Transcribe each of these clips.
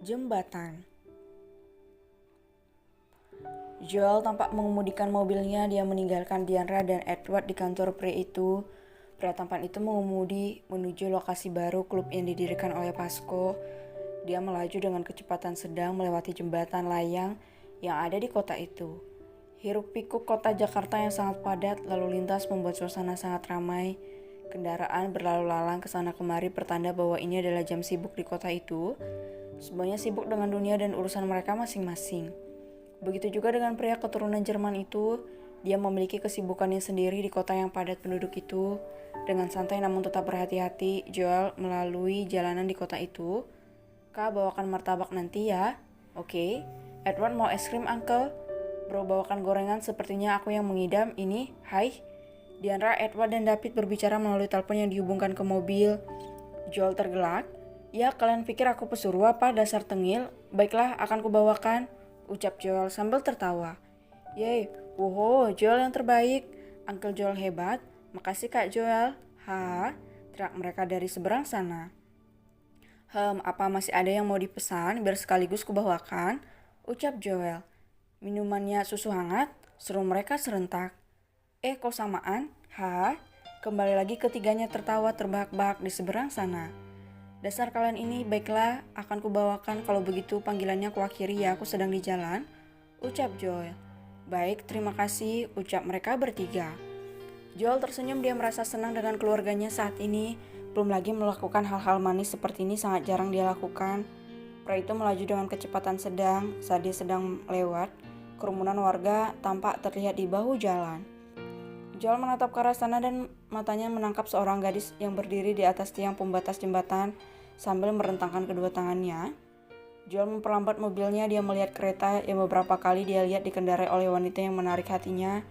Jembatan. Joel tampak mengemudikan mobilnya. Dia meninggalkan Diandra dan Edward di kantor pria itu. Pria tampan itu mengemudi menuju lokasi baru klub yang didirikan oleh Pasco. Dia melaju dengan kecepatan sedang melewati jembatan layang yang ada di kota itu. Hiruk pikuk kota Jakarta yang sangat padat, lalu lintas membuat suasana sangat ramai. Kendaraan berlalu lalang ke sana kemari pertanda bahwa ini adalah jam sibuk di kota itu. Semuanya sibuk dengan dunia dan urusan mereka masing-masing. Begitu juga dengan pria keturunan Jerman itu. Dia memiliki kesibukannya sendiri di kota yang padat penduduk itu. Dengan santai namun tetap berhati-hati, Joel melalui jalanan di kota itu. Kak, bawakan martabak nanti ya. Oke. Edward mau es krim, Uncle? Bro, bawakan gorengan, sepertinya aku yang mengidam. Ini, hai. Diandra, Edward, dan David berbicara melalui telepon yang dihubungkan ke mobil. Joel tergelak. Ya, kalian pikir aku pesuruh apa, dasar tengil? Baiklah, akan kubawakan, ucap Joel sambil tertawa. Yeay, woho, Joel yang terbaik. Uncle Joel hebat. Makasih Kak Joel. Ha, teriak mereka dari seberang sana. Apa masih ada yang mau dipesan biar sekaligus kubawakan? Ucap Joel. Minumannya susu hangat? Seru mereka serentak. Kok samaan? Ha? Kembali lagi ketiganya tertawa terbahak-bahak di seberang sana. Dasar kalian ini, baiklah, akan kubawakan. Kalau begitu panggilannya ku akhiri ya, aku sedang di jalan, ucap Joel. Baik, terima kasih, ucap mereka bertiga. Joel tersenyum, dia merasa senang dengan keluarganya saat ini. Belum lagi melakukan hal-hal manis seperti ini sangat jarang dia lakukan. Pria itu melaju dengan kecepatan sedang. Saat dia sedang lewat, kerumunan warga tampak terlihat di bahu jalan. Joel menatap ke arah sana dan matanya menangkap seorang gadis yang berdiri di atas tiang pembatas jembatan sambil merentangkan kedua tangannya. Joel memperlambat mobilnya. Dia melihat kereta yang beberapa kali dia lihat dikendarai oleh wanita yang menarik hatinya.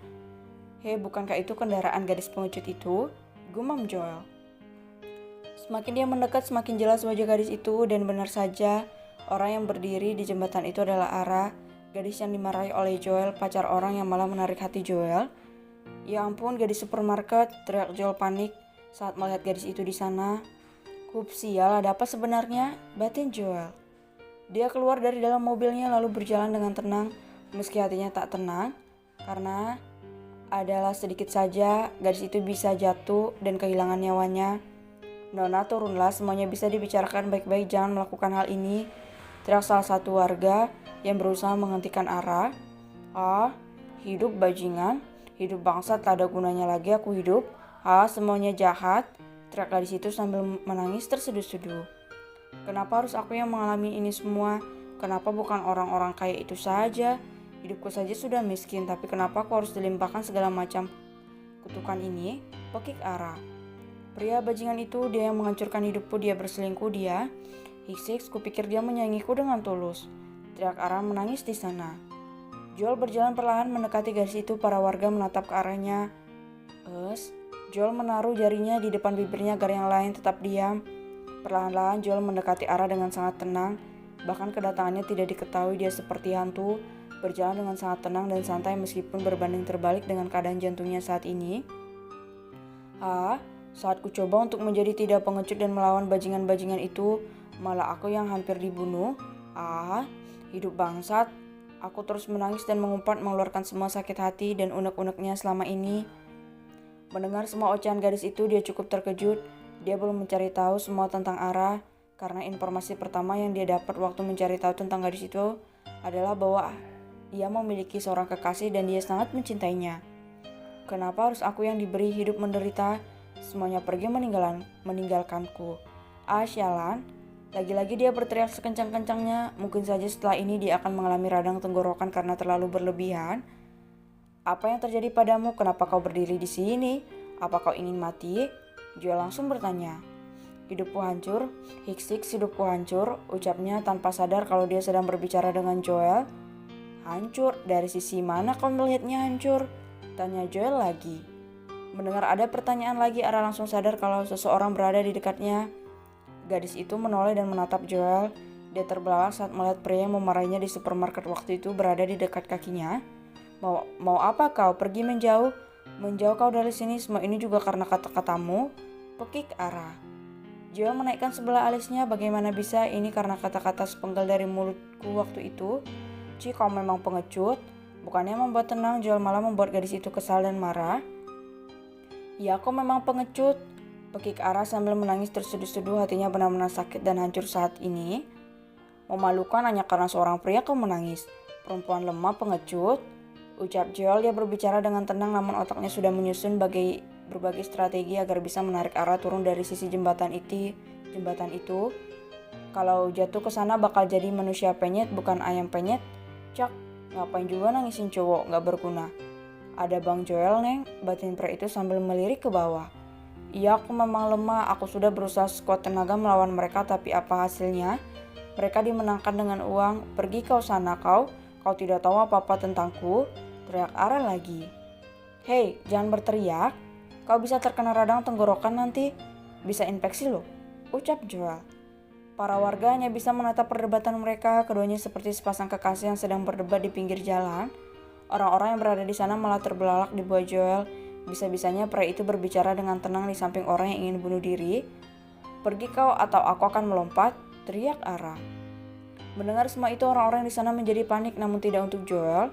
Hei, bukankah itu kendaraan gadis pengecut itu? Gumam Joel. Semakin dia mendekat, semakin jelas wajah gadis itu, dan benar saja, orang yang berdiri di jembatan itu adalah Ara, gadis yang dimarahi oleh Joel, pacar orang yang malah menarik hati Joel. Ya ampun, gadis supermarket, teriak Joel panik saat melihat gadis itu di sana. Hups, sial, ada apa sebenarnya? Batin Joel. Dia keluar dari dalam mobilnya lalu berjalan dengan tenang, meski hatinya tak tenang, karena adalah sedikit saja gadis itu bisa jatuh dan kehilangan nyawanya. Nona, turunlah, semuanya bisa dibicarakan baik-baik, jangan melakukan hal ini, teriak salah satu warga yang berusaha menghentikan Ara. Hidup bajingan. Hidup bangsa, tak ada gunanya lagi aku hidup. Semuanya jahat, teriak gadis itu sambil menangis terseduh-seduh. Kenapa harus aku yang mengalami ini semua? Kenapa bukan orang-orang kaya itu saja? Hidupku saja sudah miskin, tapi kenapa aku harus dilimpahkan segala macam kutukan ini? Pekik Ara. Pria bajingan itu, dia yang menghancurkan hidupku, dia berselingkuh, dia. Hiksik, kupikir dia menyayangiku dengan tulus, teriak Ara menangis di sana. Joel berjalan perlahan mendekati gadis itu. Para warga menatap ke arahnya. Joel menaruh jarinya di depan bibirnya agar yang lain tetap diam. Perlahan-lahan Joel mendekati Ara dengan sangat tenang. Bahkan kedatangannya tidak diketahui. Dia seperti hantu, berjalan dengan sangat tenang dan santai meskipun berbanding terbalik dengan keadaan jantungnya saat ini. Saat ku coba untuk menjadi tidak pengecut dan melawan bajingan-bajingan itu, malah aku yang hampir dibunuh. Hidup bangsat. Aku terus menangis dan mengumpat, mengeluarkan semua sakit hati dan unek-uneknya selama ini. Mendengar semua ocehan gadis itu, dia cukup terkejut. Dia belum mencari tahu semua tentang Ara, karena informasi pertama yang dia dapat waktu mencari tahu tentang gadis itu adalah bahwa ia memiliki seorang kekasih dan dia sangat mencintainya. Kenapa harus aku yang diberi hidup menderita? Semuanya pergi meninggalkanku. Sialan. Lagi-lagi dia berteriak sekencang-kencangnya. Mungkin saja setelah ini dia akan mengalami radang tenggorokan karena terlalu berlebihan. Apa yang terjadi padamu? Kenapa kau berdiri di sini? Apa kau ingin mati? Joel langsung bertanya. Hidupku hancur. Hiksik, hidupku hancur, ucapnya tanpa sadar kalau dia sedang berbicara dengan Joel. Hancur? Dari sisi mana kau melihatnya hancur? Tanya Joel lagi. Mendengar ada pertanyaan lagi, Ara langsung sadar kalau seseorang berada di dekatnya. Gadis itu menoleh dan menatap Joel. Dia terbelalak saat melihat pria yang memarahinya di supermarket waktu itu berada di dekat kakinya. Mau apa kau? Pergi menjauh. Menjauh kau dari sini, semua ini juga karena kata-katamu. Pekik Ara. Joel menaikkan sebelah alisnya. Bagaimana bisa? Ini karena kata-kata sepenggal dari mulutku waktu itu. Kau memang pengecut. Bukannya membuat tenang, Joel malah membuat gadis itu kesal dan marah. Ya, kau memang pengecut. Pekik Ara sambil menangis terseduh-seduh, hatinya benar-benar sakit dan hancur saat ini. Memalukan hanya karena seorang pria kau menangis. Perempuan lemah pengecut. Ucap Joel. Dia berbicara dengan tenang namun otaknya sudah menyusun berbagai strategi agar bisa menarik Ara turun dari sisi jembatan itu. Kalau jatuh ke sana bakal jadi manusia penyet bukan ayam penyet. Cak, ngapain juga nangisin cowok, gak berguna. Ada Bang Joel, Neng, batin pria itu sambil melirik ke bawah. Iya, aku memang lemah, aku sudah berusaha sekuat tenaga melawan mereka, tapi apa hasilnya? Mereka dimenangkan dengan uang. Pergi kau sana kau tidak tahu apa-apa tentangku, teriak Ara lagi. Hei, jangan berteriak, kau bisa terkena radang tenggorokan nanti, bisa infeksi loh, ucap Joel. Para warga hanya bisa menatap perdebatan mereka, keduanya seperti sepasang kekasih yang sedang berdebat di pinggir jalan. Orang-orang yang berada di sana malah terbelalak di bawah Joel. Bisa-bisanya pria itu berbicara dengan tenang di samping orang yang ingin bunuh diri. Pergi kau atau aku akan melompat, teriak Ara. Mendengar semua itu orang-orang di sana menjadi panik namun tidak untuk Joel.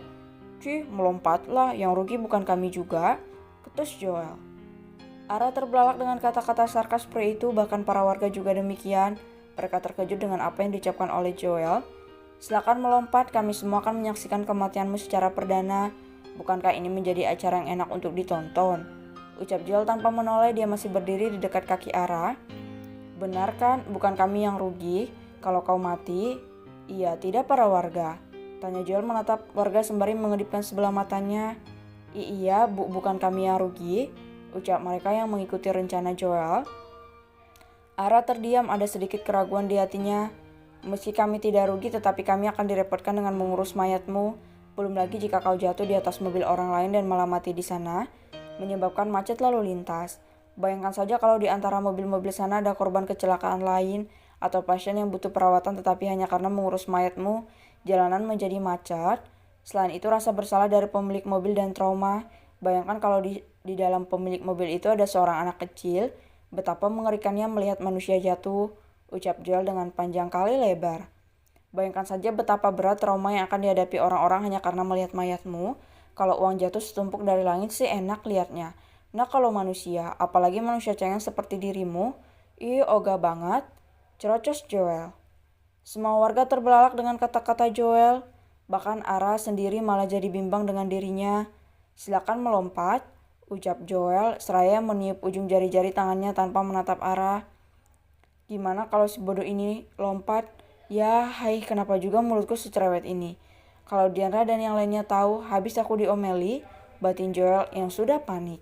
Melompatlah, yang rugi bukan kami juga, ketus Joel. Ara terbelalak dengan kata-kata sarkas pria itu, bahkan para warga juga demikian. Mereka terkejut dengan apa yang diucapkan oleh Joel. Silakan melompat, kami semua akan menyaksikan kematianmu secara perdana. Bukankah ini menjadi acara yang enak untuk ditonton? Ucap Joel tanpa menoleh, dia masih berdiri di dekat kaki Ara. Benar kan, bukan kami yang rugi kalau kau mati? Iya, tidak para warga. Tanya Joel menatap warga sembari mengedipkan sebelah matanya. Iya, bukan kami yang rugi, ucap mereka yang mengikuti rencana Joel. Ara terdiam, ada sedikit keraguan di hatinya. Meski kami tidak rugi, tetapi kami akan direpotkan dengan mengurus mayatmu. Belum lagi jika kau jatuh di atas mobil orang lain dan malah mati di sana, menyebabkan macet lalu lintas. Bayangkan saja kalau di antara mobil-mobil sana ada korban kecelakaan lain atau pasien yang butuh perawatan tetapi hanya karena mengurus mayatmu, jalanan menjadi macet. Selain itu rasa bersalah dari pemilik mobil dan trauma. Bayangkan kalau di dalam pemilik mobil itu ada seorang anak kecil, betapa mengerikannya melihat manusia jatuh, ucap Joel dengan panjang kali lebar. Bayangkan saja betapa berat trauma yang akan dihadapi orang-orang hanya karena melihat mayatmu. Kalau uang jatuh setumpuk dari langit sih enak liatnya. Nah kalau manusia, apalagi manusia cengeng seperti dirimu, ogah banget, cerocos Joel. Semua warga terbelalak dengan kata-kata Joel. Bahkan Ara sendiri malah jadi bimbang dengan dirinya. Silakan melompat, ucap Joel seraya meniup ujung jari-jari tangannya tanpa menatap Ara. Gimana kalau si bodoh ini lompat? Ya, hai, kenapa juga mulutku secerewet ini? Kalau Diandra dan yang lainnya tahu, habis aku diomeli, batin Joel yang sudah panik.